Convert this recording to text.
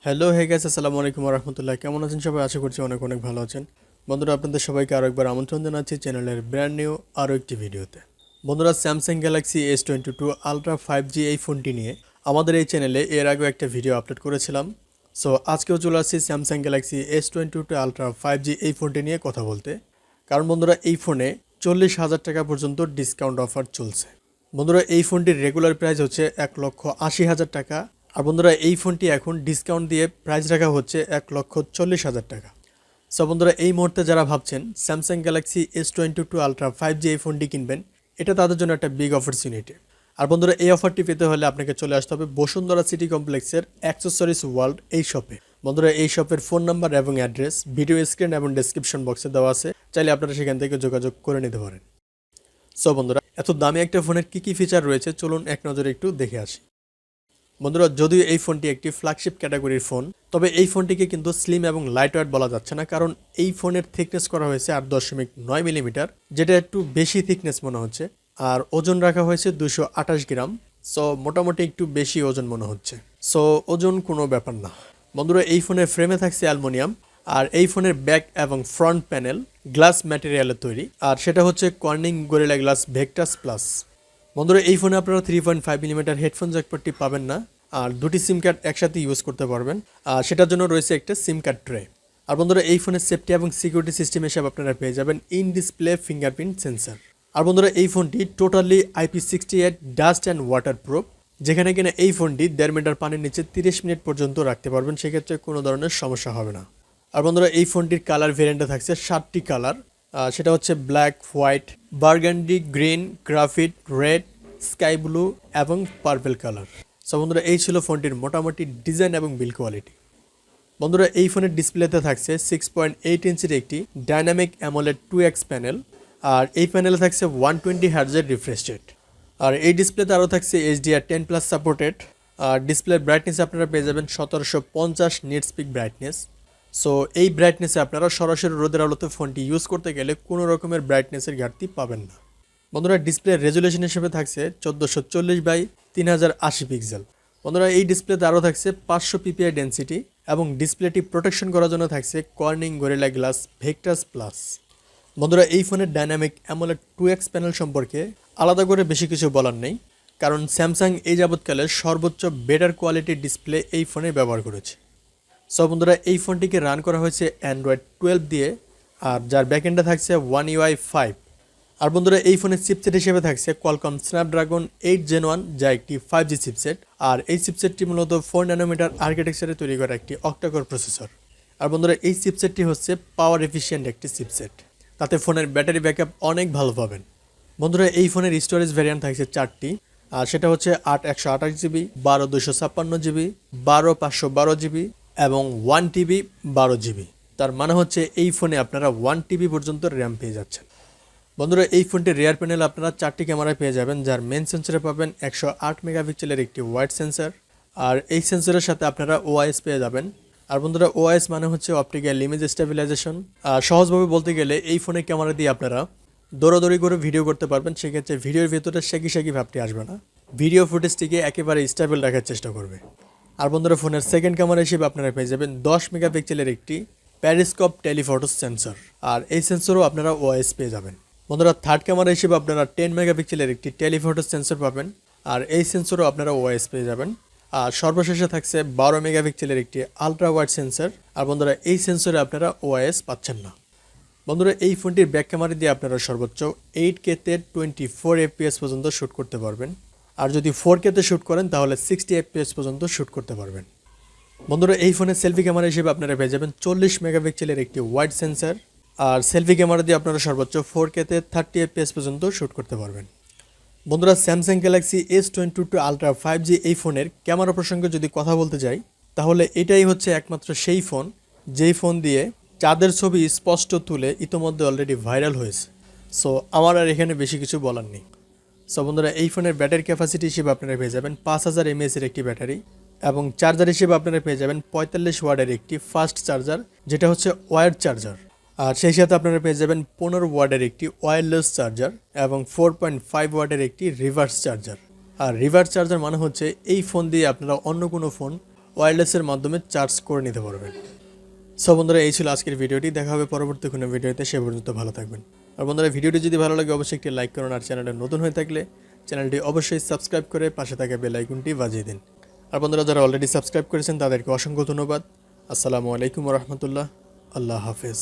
Hello hey guys, আসসালামু আলাইকুম ওয়া রাহমাতুল্লাহ। কেমন আছেন সবাই? আশা করছি অনেক অনেক ভালো আছেন। বন্ধুরা, আপনাদের সবাইকে আরও একবার আমন্ত্রণ জানাচ্ছি চ্যানেলের ব্র্যান্ড নিউ আরও একটি ভিডিওতে। বন্ধুরা, Samsung Galaxy S22 ultra 5G এই ফোনটি নিয়ে আমাদের এই চ্যানেলে এর আগেও একটা ভিডিও আপলোড করেছিলাম। সো আজকেও চলে আসছি Samsung Galaxy S22 ultra 5G এই ফোনটি নিয়ে কথা বলতে। কারণ বন্ধুরা, এই ফোনে 40,000 টাকা পর্যন্ত ডিসকাউন্ট অফার চলছে। বন্ধুরা, এই ফোনটির রেগুলার প্রাইস হচ্ছে 1,80,000 টাকা। আর বন্ধুরা, এই ফোনটি এখন ডিসকাউন্ট দিয়ে প্রাইস রাখা হচ্ছে 1,40,000 টাকা। সো বন্ধুরা, এই মুহূর্তে যারা ভাবছেন Samsung Galaxy S22 ultra 5G এই ফোনটি কিনবেন, এটা তাদের জন্য একটা বিগ অপরচুনিটি। আর বন্ধুরা, এই অফারটি পেতে হলে আপনাকে চলে আসতে হবে বসুন্ধরা সিটি কমপ্লেক্সের অ্যাক্সেসরিজ ওয়ার্ল্ড এই শপে। বন্ধুরা, এই শপের ফোন নাম্বার এবং অ্যাড্রেস ভিডিও স্ক্রিন এবং ডেসক্রিপশন বক্সে দেওয়া আছে, চাইলে আপনারা সেখান থেকে যোগাযোগ করে নিতে পারেন। সো বন্ধুরা, এত দামি একটা ফোনের কী ফিচার রয়েছে চলুন এক নজরে একটু দেখে আসি। বন্ধুরা, যদিও এই ফোনটি একটি ফ্ল্যাগশিপ ক্যাটাগরির ফোন, তবে এই ফোনটিকে কিন্তু স্লিম এবং লাইট ওয়েট বলা যাচ্ছে না, কারণ এই ফোনের থিকনেস করা হয়েছে 8.9 মিলিমিটার, যেটা একটু বেশি থিকনেস মনে হচ্ছে। আর ওজন রাখা হয়েছে 228 গ্রাম। সো মোটামুটি একটু বেশি ওজন মনে হচ্ছে। সো ওজন কোনো ব্যাপার না। বন্ধুরা, এই ফোনের ফ্রেমে থাকছে অ্যালুমিনিয়াম, আর এই ফোনের ব্যাক এবং ফ্রন্ট প্যানেল গ্লাস ম্যাটেরিয়ালের তৈরি, আর সেটা হচ্ছে Corning gorilla glass Victus plus. বন্ধুরা, এই ফোনে আপনারা 3.5 মিলিমিটার হেডফোন জ্যাকপটটি পাবেন না, আর দুটি সিম কার্ড একসাথে ইউজ করতে পারবেন, আর সেটার জন্য রয়েছে একটা সিম কার্ড ট্রে। আর বন্ধুরা, এই ফোনের সেফটি এবং সিকিউরিটি সিস্টেম হিসেবে আপনারা পেয়ে যাবেন ইন ডিসপ্লে ফিঙ্গারপ্রিন্ট সেন্সার। আর বন্ধুরা, এই ফোনটি totally IP68 dust and water proof, যেখানে কিনা এই ফোনটি 1.5 মিটার পানির নিচে 30 মিনিট পর্যন্ত রাখতে পারবেন, সেক্ষেত্রে কোনো ধরনের সমস্যা হবে না। আর বন্ধুরা, এই ফোনটির কালার ভেরিয়েন্টে থাকছে 7টি কালার, সেটা হচ্ছে black, white, burgundy, green, graphite, red, sky blue এবং পার্পল কালার। সো বন্ধুরা, এই ছিল ফোনটির মোটামুটি ডিজাইন এবং বিল্ড কোয়ালিটি। বন্ধুরা, এই ফোনের ডিসপ্লেতে থাকছে 6.8 ইঞ্চির একটি ডাইনামিক অ্যামোলেড 2X প্যানেল, আর এই প্যানেলে থাকছে 120 হার্টজের রিফ্রেশ রেট। আর এই ডিসপ্লেতে আরও থাকছে HDR10+ সাপোর্টেড। আর ডিসপ্লে ব্রাইটনেস আপনারা পেয়ে যাবেন 1750 নিটস পিক ব্রাইটনেস। সো এই ব্রাইটনেসে আপনারা সরাসরি রোদের আলোতে ফোনটি ইউজ করতে গেলে কোনো রকমের ব্রাইটনেসের ঘাটতি পাবেন না। বন্ধুরা, ডিসপ্লে রেজুলেশন হিসেবে থাকছে 1440x3080 পিক্সেল। বন্ধুরা, এই ডিসপ্লেতে আরও থাকছে 500 PPI ডেন্সিটি, এবং ডিসপ্লেটি প্রোটেকশন করার জন্য থাকছে Corning gorilla glass Victus plus. বন্ধুরা, এই ফোনের ডাইনামিক অ্যামোলেড 2X প্যানেল সম্পর্কে আলাদা করে বেশি কিছু বলার নেই, কারণ স্যামসাং এই যাবৎকালের সর্বোচ্চ বেটার কোয়ালিটির ডিসপ্লে এই ফোনে ব্যবহার করেছে। সো বন্ধুরা, এই ফোনটিকে রান করা হয়েছে Android 12 দিয়ে, আর যার ব্যাকএন্ডে থাকছে One UI 5। আর বন্ধুরা, এই ফোনের চিপসেট হিসেবে থাকছে কোয়ালকম স্ন্যাপড্রাগন 8 Gen 1, যা একটি 5G চিপসেট। আর এই চিপসেটটি মূলত 4 ন্যানোমিটার আর্কিটেকচারে তৈরি করা একটি অক্টাকোর প্রসেসর। আর বন্ধুরা, এই চিপসেটটি হচ্ছে পাওয়ার এফিশিয়েন্ট একটি চিপসেট, তাতে ফোনের ব্যাটারি ব্যাকআপ অনেক ভালো পাবেন। বন্ধুরা, এই ফোনের স্টোরেজ ভ্যারিয়েন্ট থাকছে 4টি, আর সেটা হচ্ছে 8 128 GB, 12 256 GB, 12 512 GB এবং 1 TB 12 GB। তার মানে হচ্ছে এই ফোনে আপনারা 1 TB পর্যন্ত র্যাম পেয়ে যাচ্ছেন। বন্ধুরা, এই ফোনটির রিয়ার প্যানেল আপনারা 4টি ক্যামেরায় পেয়ে যাবেন, যার মেন সেন্সরে পাবেন 108 মেগাপিক্সেলের একটি ওয়াইড সেন্সর, আর এই সেন্সরের সাথে আপনারা OIS পেয়ে যাবেন। আর বন্ধুরা, OIS মানে হচ্ছে অপটিক্যাল ইমেজ স্টেবিলাইজেশন। আর সহজভাবে বলতে গেলে এই ফোনের ক্যামেরা দিয়ে আপনারা দৌড়াদৌড়ি করে ভিডিও করতে পারবেন, সেক্ষেত্রে ভিডিওর ভিতরে শেকি ভাবটি আসবে না, ভিডিও ফুটেজটিকে একেবারে স্টেবল রাখার চেষ্টা করবে। আর বন্ধুরা, ফোনের সেকেন্ড ক্যামেরা হিসেবে আপনারা পেয়ে যাবেন 10 মেগাপিক্সেলের একটি প্যারিস্কোপ টেলিফটো সেন্সর, আর এই সেন্সরও আপনারা OIS পেয়ে যাবেন। বন্ধুরা, থার্ড ক্যামেরা হিসেবে আপনারা 10 মেগাপিক্সেলের একটি টেলিফটো সেন্সর পাবেন, আর এই সেন্সরও আপনারা OIS পেয়ে যাবেন। আর সর্বশেষে থাকছে 12 মেগাপিক্সেলের একটি আলট্রা ওয়াইড সেন্সর, আর বন্ধুরা, এই সেন্সরে আপনারা OIS পাচ্ছেন না। বন্ধুরা, এই ফোনটির ব্যাক ক্যামেরা দিয়ে আপনারা সর্বোচ্চ 8K-তে 24 FPS পর্যন্ত শ্যুট করতে পারবেন, আর যদি 4K-তে শ্যুট করেন তাহলে 60 FPS পর্যন্ত শ্যুট করতে পারবেন। বন্ধুরা, এই ফোনের সেলফি ক্যামেরা হিসেবে আপনারা পেয়ে যাবেন 40 মেগাপিক্সেলের একটি ওয়াইড সেন্সর, আর সেলফি ক্যামেরা দিয়ে আপনারা সর্বোচ্চ 4K-তে 30 FPS পর্যন্ত শ্যুট করতে পারবেন। বন্ধুরা, Samsung Galaxy S22 ultra 5G এই ফোনের ক্যামেরা প্রসঙ্গে যদি কথা বলতে যাই, তাহলে এটাই হচ্ছে একমাত্র সেই ফোন যেই ফোন দিয়ে চাঁদের ছবি স্পষ্ট তুলে ইতোমধ্যে অলরেডি ভাইরাল হয়েছে। সো আমার আর এখানে বেশি কিছু বলার নেই। সো বন্ধুরা, এই ফোনের ব্যাটারি ক্যাপাসিটি হিসেবে আপনারা পেয়ে যাবেন 5000 mAh একটি ব্যাটারি, এবং চার্জার হিসেবে আপনারা পেয়ে যাবেন 45 ওয়াটের একটি ফাস্ট চার্জার, যেটা হচ্ছে ওয়্যার্ড চার্জার। আর সেই সাথে আপনারা পেয়ে যাবেন 15 ওয়াটের একটি ওয়্যারলেস চার্জার এবং 4.5 ওয়াটের একটি রিভার্স চার্জার। আর রিভার্স চার্জার মানে হচ্ছে এই ফোন দিয়ে আপনারা অন্য কোনো ফোন ওয়্যারলেসের মাধ্যমে চার্জ করে নিতে পারবেন। সো বন্ধুরা, এই ছিল আজকের ভিডিওটি। দেখা হবে পরবর্তী কোনো ভিডিওতে, সে পর্যন্ত ভালো থাকবেন। আর বন্ধুরা, ভিডিওটি যদি ভালো লাগে অবশ্যই একটি লাইক করুন, আর চ্যানেলে নতুন হয়ে থাকলে চ্যানেলটি অবশ্যই সাবস্ক্রাইব করে পাশে থাকা বেল আইকনটি বাজিয়ে দিন। আর বন্ধুরা, যারা অলরেডি সাবস্ক্রাইব করেছেন তাদেরকে অসংখ্য ধন্যবাদ। আসসালামু আলাইকুম ওয়া রাহমাতুল্লাহ। আল্লাহ হাফেজ।